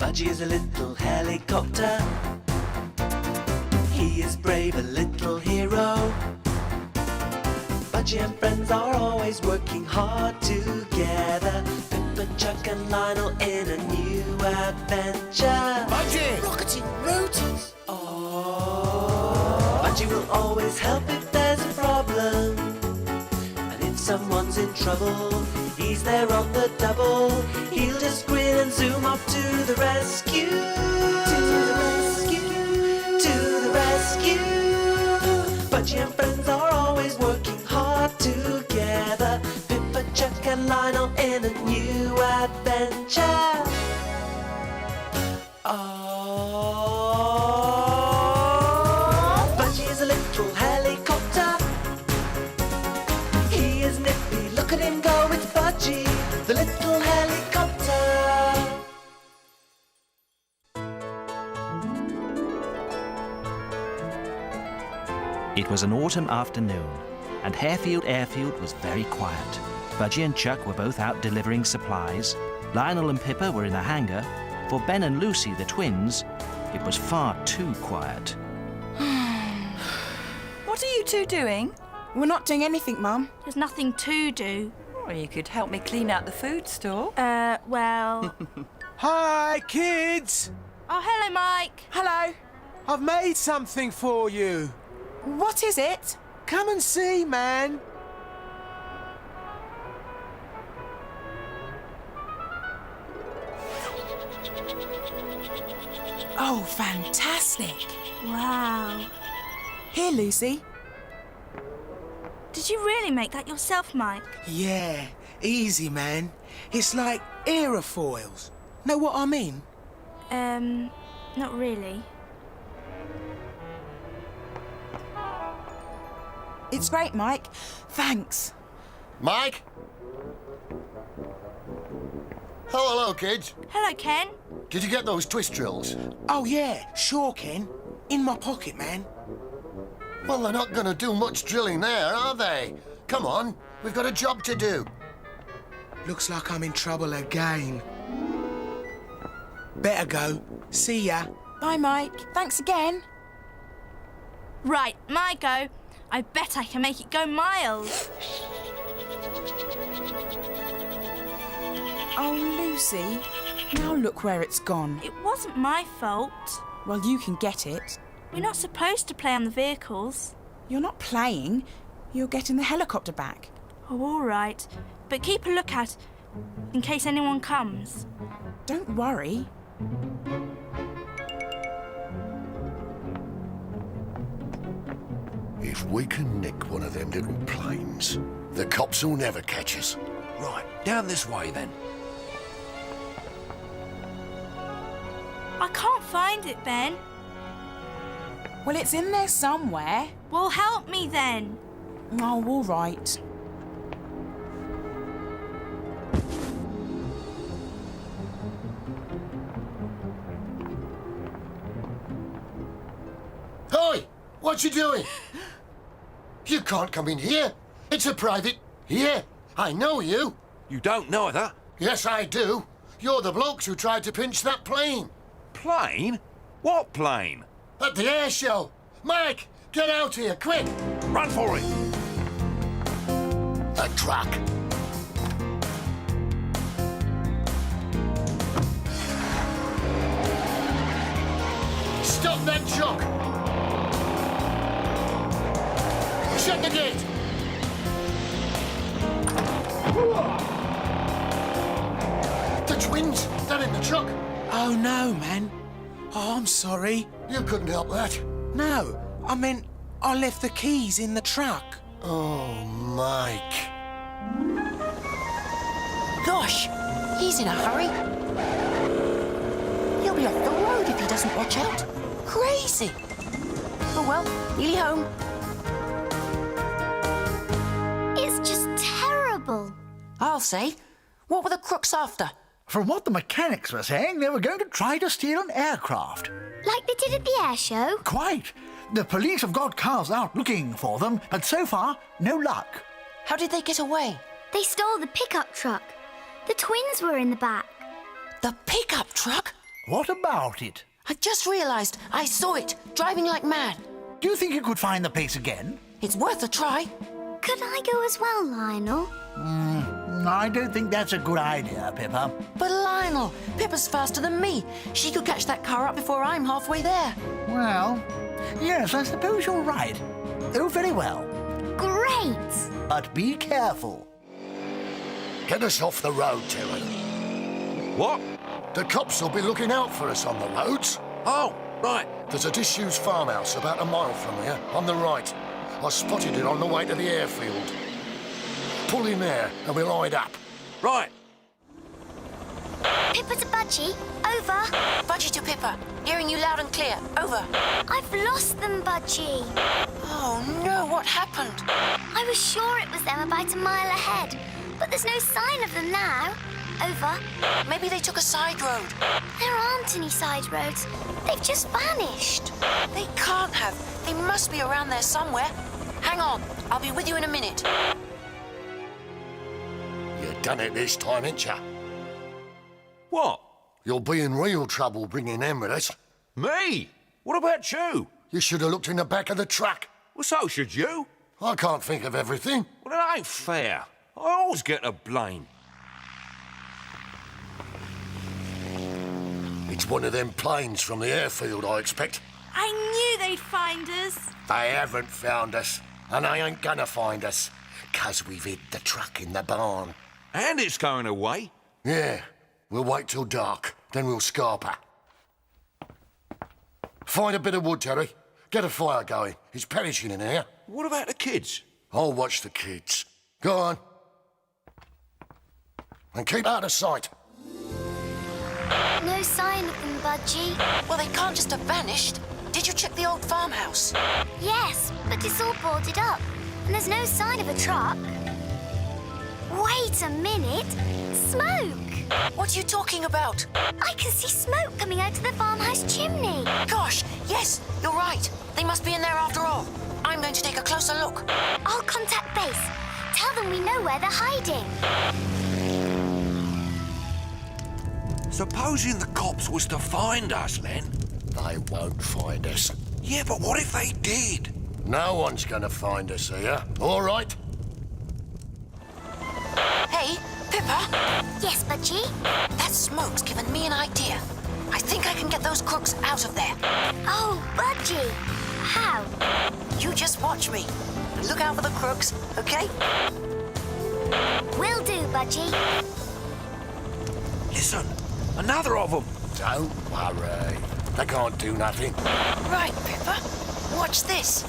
Budgie is a little helicopter. He is brave, a little hero. Budgie and friends are always working hard together. Pippa, Chuck and Lionel in a new adventure. Budgie! Rocketing rotors! Oh, Budgie will always help if there's a problem. And if someone's in trouble, he's there on the double. He'll just grin and zoom off to the rescue. To the rescue, to the rescue. Budgie and friends are always working hard together. Pippa, Chuck and Lionel in a new adventure. Oh, Budgie is a little helicopter. He is nippy, look at him go, it's Budgie, the little helicopter. It was an autumn afternoon, and Harefield Airfield was very quiet. Budgie and Chuck were both out delivering supplies. Lionel and Pippa were in the hangar. For Ben and Lucy, the twins, it was far too quiet. What are you two doing? We're not doing anything, Mum. There's nothing to do. Well, you could help me clean out the food store. Well... Hi, kids! Oh, hello, Mike. Hello. I've made something for you. What is it? Come and see, man. Oh, fantastic. Wow. Here, Lucy. Did you really make that yourself, Mike? Yeah, easy, man. It's like aerofoils. Know what I mean? Not really. It's great, Mike. Thanks. Mike? Oh, hello, kids. Hello, Ken. Did you get those twist drills? Oh, yeah, sure, Ken. In my pocket, man. Well, they're not going to do much drilling there, are they? Come on, we've got a job to do. Looks like I'm in trouble again. Better go. See ya. Bye, Mike. Thanks again. Right, my go. I bet I can make it go miles. Oh, Lucy. Now look where it's gone. It wasn't my fault. Well, you can get it. We're not supposed to play on the vehicles. You're not playing. You're getting the helicopter back. Oh, all right. But keep a lookout in case anyone comes. Don't worry. If we can nick one of them little planes, the cops will never catch us. Right, down this way then. I can't find it, Ben. Well, it's in there somewhere. Well, help me then. Oh, all right. Oi! What you doing? You can't come in here. It's a private... Here, I know you. You don't neither. Yes, I do. You're the blokes who tried to pinch that plane. Plane? What plane? At the air show. Mike, get out here, quick. Run for it. A truck. Stop that truck. Shut the gate. The twins, they're in the truck. Oh, no, man. Oh, I'm sorry. You couldn't help that. No, I meant I left the keys in the truck. Oh, Mike. Gosh, he's in a hurry. He'll be off the road if he doesn't watch out. Crazy. Oh well, nearly home. It's just terrible. I'll say. What were the crooks after? From what the mechanics were saying, they were going to try to steal an aircraft. Like they did at the air show? Quite. The police have got cars out looking for them, but so far, no luck. How did they get away? They stole the pickup truck. The twins were in the back. The pickup truck? What about it? I just realised I saw it, driving like mad. Do you think you could find the place again? It's worth a try. Could I go as well, Lionel? I don't think that's a good idea, Pippa. But Lionel, Pippa's faster than me. She could catch that car up before I'm halfway there. Well, yes, I suppose you're right. Oh, very well. Great! But be careful. Get us off the road, Terry. What? The cops will be looking out for us on the roads. Oh, right. There's a disused farmhouse about a mile from here, on the right. I spotted it on the way to the airfield. Pull in there and we'll hide up. Right. Pippa to Budgie. Over. Budgie to Pippa. Hearing you loud and clear. Over. I've lost them, Budgie. Oh no, what happened? I was sure it was them about a mile ahead, but there's no sign of them now. Over. Maybe they took a side road. There aren't any side roads. They've just vanished. They can't have. They must be around there somewhere. Hang on, I'll be with you in a minute. You done it this time, ain't ya? What? You'll be in real trouble bringing them with us. Me? What about you? You should have looked in the back of the truck. Well, so should you. I can't think of everything. Well, it ain't fair. I always get the blame. It's one of them planes from the airfield, I expect. I knew they'd find us. They haven't found us, and they ain't gonna find us, 'cause we've hid the truck in the barn. And it's going away. Yeah, we'll wait till dark, then we'll scarper. Find a bit of wood, Terry. Get a fire going. It's perishing in here. What about the kids? I'll watch the kids. Go on. And keep out of sight. No sign of them, Budgie. Well, they can't just have vanished. Did you check the old farmhouse? Yes, but it's all boarded up, and there's no sign of a truck. Wait a minute! Smoke! What are you talking about? I can see smoke coming out of the farmhouse chimney. Gosh, yes, you're right. They must be in there after all. I'm going to take a closer look. I'll contact base. Tell them we know where they're hiding. Supposing the cops was to find us, then? They won't find us. Yeah, but what if they did? No one's gonna find us here, all right? Hey, Pippa, Yes, Budgie? that smoke's given me an idea. I think I can get those crooks out of there. Oh, Budgie! How? You just watch me. And look out for the crooks, okay? Will do, Budgie. Listen, another of them. Don't worry. They can't do nothing. Right, Pippa. Watch this.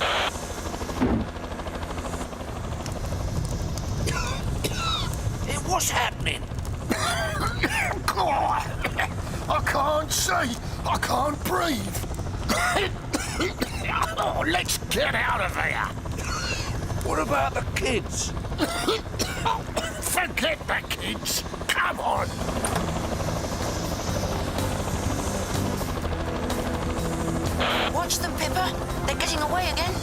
What's happening? I can't see. I can't breathe. Oh, let's get out of here. What about the kids? Forget the kids. Come on. Watch them, Pippa. They're getting away again.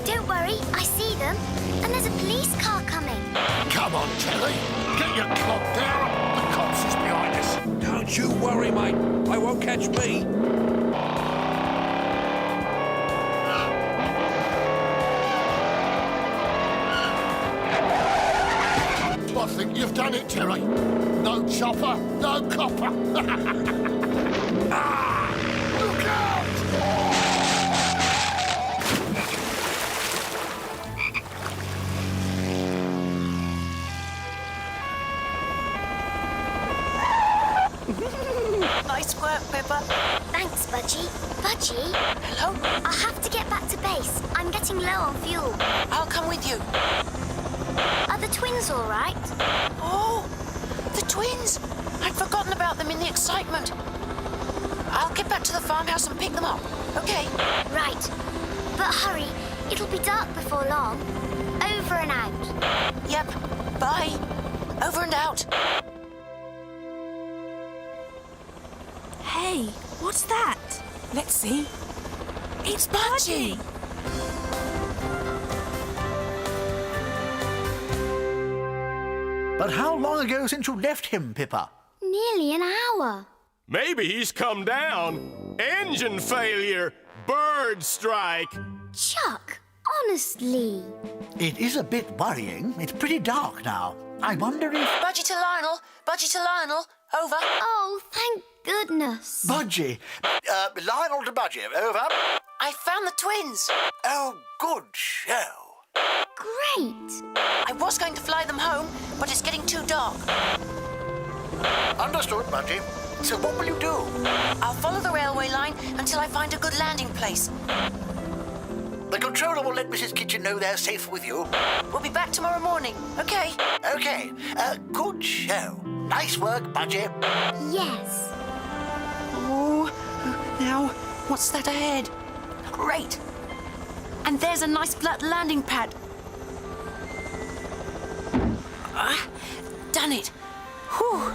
Don't worry, I see them. And there's a police car coming. Come on, Terry. Get your clock down. The cops is behind us. Don't you worry, mate. They won't catch me. I think you've done it, Terry. No chopper, no copper. Ah! Look out! Nice work, Pippa. Thanks, Budgie. Budgie? Hello? I'll have to get back to base. I'm getting low on fuel. I'll come with you. Are the twins all right? Oh, the twins. I'd forgotten about them in the excitement. I'll get back to the farmhouse and pick them up, okay? Right. But hurry. It'll be dark before long. Over and out. Yep. Bye. Over and out. Hey, what's that? Let's see. It's Budgie! But how long ago since you left him, Pippa? Nearly an hour. Maybe he's come down. Engine failure. Bird strike. Chuck, honestly. It is a bit worrying. It's pretty dark now. I wonder if... Budgie to Lionel. Budgie to Lionel. Over. Oh, thank goodness. Budgie. Lionel to Budgie. Over. I found the twins. Oh, good show. Great. I was going to fly them home, but it's getting too dark. Understood, Budgie. So what will you do? I'll follow the railway line until I find a good landing place. The controller will let Mrs. Kitchen know they're safe with you. We'll be back tomorrow morning, okay? Okay. Good show. Nice work, Budgie. Yes. Oh, now, what's that ahead? Great. And there's a nice flat landing pad. Done it. Whew.